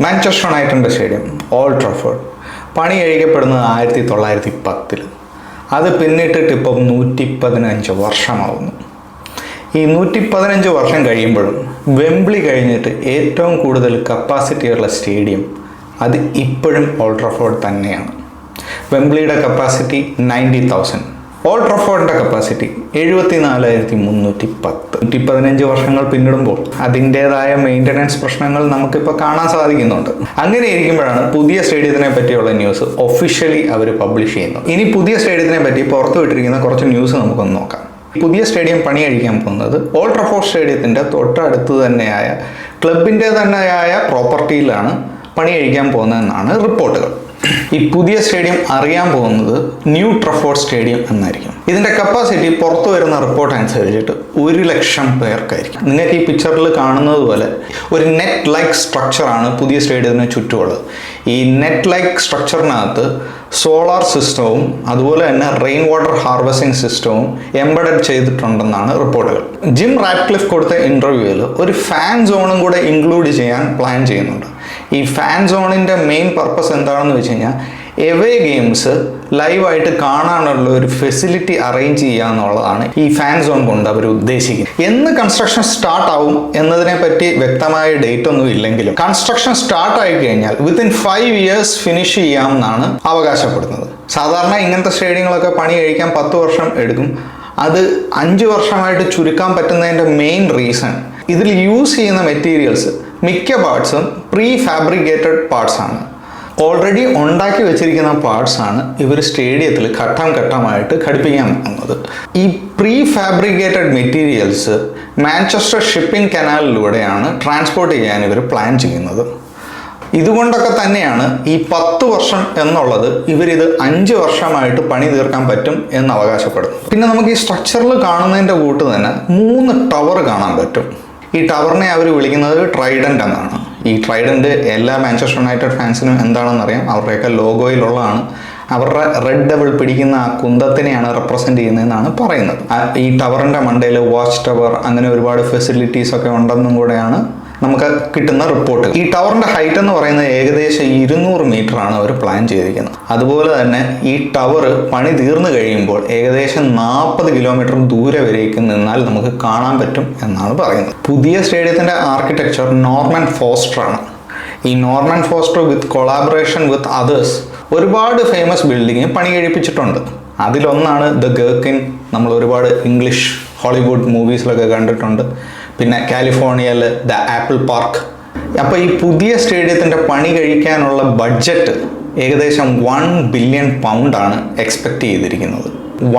Manchester യുണൈറ്റഡിൻ്റെ stadium old Trafford പണി കഴിക്കപ്പെടുന്നത് 1910 അത് പിന്നിട്ടിട്ട് ഇപ്പം 115 വർഷമാവുന്നു. ഈ 115 വർഷം കഴിയുമ്പോഴും വെംബ്ലി കഴിഞ്ഞിട്ട് ഏറ്റവും കൂടുതൽ കപ്പാസിറ്റിയുള്ള സ്റ്റേഡിയം അത് ഇപ്പോഴും ഓൾഡ് ട്രാഫോർഡ് തന്നെയാണ്. വെംബ്ലിയുടെ കപ്പാസിറ്റി 90,000, ഓൾഡ് ട്രാഫോർഡിൻ്റെ കപ്പാസിറ്റി 74,310. 115 വർഷങ്ങൾ പിന്നിടുമ്പോൾ അതിൻ്റേതായ മെയിൻ്റനൻസ് പ്രശ്നങ്ങൾ നമുക്കിപ്പോൾ കാണാൻ സാധിക്കുന്നുണ്ട്. അങ്ങനെ ഇരിക്കുമ്പോഴാണ് പുതിയ സ്റ്റേഡിയത്തിനെ പറ്റിയുള്ള ന്യൂസ് ഒഫീഷ്യലി അവർ പബ്ലിഷ് ചെയ്യുന്നത്. ഇനി പുതിയ സ്റ്റേഡിയത്തിനെ പറ്റി പുറത്തു വിട്ടിരിക്കുന്ന കുറച്ച് ന്യൂസ് നമുക്കൊന്ന് നോക്കാം. പുതിയ സ്റ്റേഡിയം പണി കഴിക്കാൻ പോകുന്നത് ഓൾഡ് ട്രാഫോർഡ് സ്റ്റേഡിയത്തിൻ്റെ തൊട്ടടുത്ത് തന്നെയായ ക്ലബിൻ്റെ തന്നെയായ പ്രോപ്പർട്ടിയിലാണ് പണി കഴിക്കാൻ പോകുന്നതെന്നാണ് റിപ്പോർട്ടുകൾ. ഈ പുതിയ സ്റ്റേഡിയം അറിയാൻ പോകുന്നത് ന്യൂ ട്രാഫോർഡ് സ്റ്റേഡിയം എന്നായിരിക്കും. ഇതിൻ്റെ കപ്പാസിറ്റി പുറത്തു വരുന്ന റിപ്പോർട്ട് അനുസരിച്ചിട്ട് 100,000 പേർക്കായിരിക്കും. നിങ്ങൾക്ക് ഈ പിക്ചറിൽ കാണുന്നത് പോലെ ഒരു നെറ്റ് ലൈക്ക് സ്ട്രക്ചറാണ് പുതിയ സ്റ്റേഡിയത്തിന് ചുറ്റുമുള്ളത്. ഈ നെറ്റ് ലൈക്ക് സ്ട്രക്ചറിനകത്ത് സോളാർ സിസ്റ്റവും അതുപോലെ തന്നെ റെയിൻ വാട്ടർ ഹാർവെസ്റ്റിംഗ് സിസ്റ്റവും എംബഡഡ് ചെയ്തിട്ടുണ്ടെന്നാണ് റിപ്പോർട്ടുകൾ. ജിം റാറ്റ്ക്ലിഫ് കൊടുത്ത ഇൻ്റർവ്യൂവിൽ ഒരു ഫാൻ സോണും കൂടെ ഇൻക്ലൂഡ് ചെയ്യാൻ പ്ലാൻ ചെയ്യുന്നുണ്ട്. ഈ ഫാൻ സോണിൻ്റെ മെയിൻ പർപ്പസ് എന്താണെന്ന് വെച്ച് കഴിഞ്ഞാൽ എവേ ഗെയിംസ് ലൈവായിട്ട് കാണാനുള്ള ഒരു ഫെസിലിറ്റി അറേഞ്ച് ചെയ്യുക എന്നുള്ളതാണ് ഈ ഫാൻ സോൺ കൊണ്ട് അവർ ഉദ്ദേശിക്കുന്നത്. എന്ന് കൺസ്ട്രക്ഷൻ സ്റ്റാർട്ട് ആവും എന്നതിനെ പറ്റി വ്യക്തമായ ഡേറ്റ് ഒന്നും ഇല്ലെങ്കിലും കൺസ്ട്രക്ഷൻ സ്റ്റാർട്ട് ആയി കഴിഞ്ഞാൽ വിത്തിൻ 5 years ഫിനിഷ് ചെയ്യാമെന്നാണ് അവകാശപ്പെടുന്നത്. സാധാരണ ഇങ്ങനത്തെ സ്റ്റേഡിയങ്ങളൊക്കെ പണി കഴിക്കാൻ 10 വർഷം എടുക്കും. അത് 5 വർഷമായിട്ട് ചുരുക്കാൻ പറ്റുന്നതിൻ്റെ മെയിൻ റീസൺ ഇതിൽ യൂസ് ചെയ്യുന്ന മെറ്റീരിയൽസ് മിക്ക പാർട്സും പ്രീ ഫാബ്രിക്കേറ്റഡ് പാർട്സ് ആണ്. ഓൾറെഡി ഉണ്ടാക്കി വെച്ചിരിക്കുന്ന പാർട്സ് ആണ് ഇവർ സ്റ്റേഡിയത്തിൽ ഘട്ടം ഘട്ടമായിട്ട് ഘടിപ്പിക്കാൻ പോകുന്നത്. ഈ pre fabricated materials Manchester shipping കനാലിലൂടെയാണ് ട്രാൻസ്പോർട്ട് ചെയ്യാൻ ഇവർ പ്ലാൻ ചെയ്യുന്നത്. ഇതുകൊണ്ടൊക്കെ തന്നെയാണ് ഈ 10 വർഷം എന്നുള്ളത് ഇവരിത് 5 വർഷമായിട്ട് പണി തീർക്കാൻ പറ്റും എന്ന് അവകാശപ്പെടുന്നു. പിന്നെ നമുക്ക് ഈ സ്ട്രക്ചറിൽ കാണുന്നതിൻ്റെ കൂട്ട് തന്നെ 3 ടവർ കാണാൻ പറ്റും. ഈ ടവറിനെ അവർ വിളിക്കുന്നത് ട്രൈഡൻ്റ് എന്നാണ്. ഈ ട്രൈഡൻ്റ് എല്ലാ മാഞ്ചസ്റ്റർ യുണൈറ്റഡ് ഫാൻസിനും എന്താണെന്നറിയാം. അവരുടെയൊക്കെ ലോഗോയിലുള്ളതാണ്. അവരുടെ റെഡ് ഡെവിൾ പിടിക്കുന്ന ആ കുന്തത്തിനെയാണ് റെപ്രസെൻ്റ് ചെയ്യുന്നതെന്നാണ് പറയുന്നത്. ഈ ടവറിൻ്റെ മണ്ടയിൽ വാച്ച് ടവർ അങ്ങനെ ഒരുപാട് ഫെസിലിറ്റീസ് ഒക്കെ ഉണ്ടെന്നും കൂടെയാണ് നമുക്ക് കിട്ടുന്ന റിപ്പോർട്ട്. ഈ ടവറിൻ്റെ ഹൈറ്റ് എന്ന് പറയുന്നത് ഏകദേശം 200 മീറ്ററാണ് അവർ പ്ലാൻ ചെയ്തിരിക്കുന്നത്. അതുപോലെ തന്നെ ഈ ടവർ പണി തീർന്നു കഴിയുമ്പോൾ ഏകദേശം 40 കിലോമീറ്റർ ദൂരെ വരേക്ക് നിന്നാൽ നമുക്ക് കാണാൻ പറ്റും എന്നാണ് പറയുന്നത്. പുതിയ സ്റ്റേഡിയത്തിൻ്റെ ആർക്കിടെക്ചർ നോർമൻ ഫോസ്റ്റർ ആണ്. ഈ Norman foster with collaboration with others ഒരുപാട് ഫേമസ് ബിൽഡിങ് പണി കഴിപ്പിച്ചിട്ടുണ്ട്. അതിലൊന്നാണ് ദ ഗേർക്കിൻ. നമ്മൾ ഒരുപാട് ഇംഗ്ലീഷ് ഹോളിവുഡ് മൂവീസിലൊക്കെ കണ്ടിട്ടുണ്ട്. പിന്നെ കാലിഫോർണിയയിൽ ദ ആപ്പിൾ പാർക്ക്. അപ്പോൾ ഈ പുതിയ സ്റ്റേഡിയത്തിൻ്റെ പണി കഴിക്കാനുള്ള ബഡ്ജറ്റ് ഏകദേശം 1 ബില്യൺ പൗണ്ടാണ് എക്സ്പെക്റ്റ് ചെയ്തിരിക്കുന്നത്.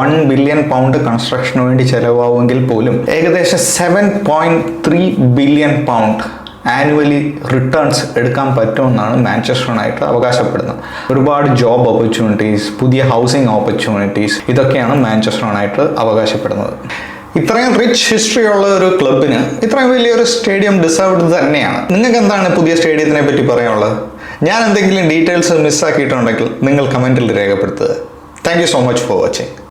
1 ബില്യൺ പൗണ്ട് കൺസ്ട്രക്ഷന് വേണ്ടി ചിലവാകുമെങ്കിൽ പോലും ഏകദേശം 7.3 ബില്യൺ പൗണ്ട് ആനുവലി റിട്ടേൺസ് എടുക്കാൻ പറ്റുമെന്നാണ് മാഞ്ചസ്റ്റർ യുണൈറ്റഡ് അവകാശപ്പെടുന്നത്. ഒരുപാട് ജോബ് ഓപ്പർച്യൂണിറ്റീസ്, പുതിയ ഹൗസിംഗ് ഓപ്പർച്യൂണിറ്റീസ്, ഇതൊക്കെയാണ് മാഞ്ചസ്റ്റർ യുണൈറ്റഡ് അവകാശപ്പെടുന്നത്. ഇത്രയും റിച്ച് ഹിസ്റ്ററി ഉള്ള ഒരു ക്ലബിന് ഇത്രയും വലിയൊരു സ്റ്റേഡിയം ഡിസേർവ്ഡ് തന്നെയാണ്. നിങ്ങൾക്ക് എന്താണ് പുതിയ സ്റ്റേഡിയത്തിനെ പറ്റി പറയാനുള്ളത്? ഞാൻ എന്തെങ്കിലും ഡീറ്റെയിൽസ് മിസ്സാക്കിയിട്ടുണ്ടെങ്കിൽ നിങ്ങൾ കമൻറ്റിൽ രേഖപ്പെടുത്തുക. Thank you so much for watching.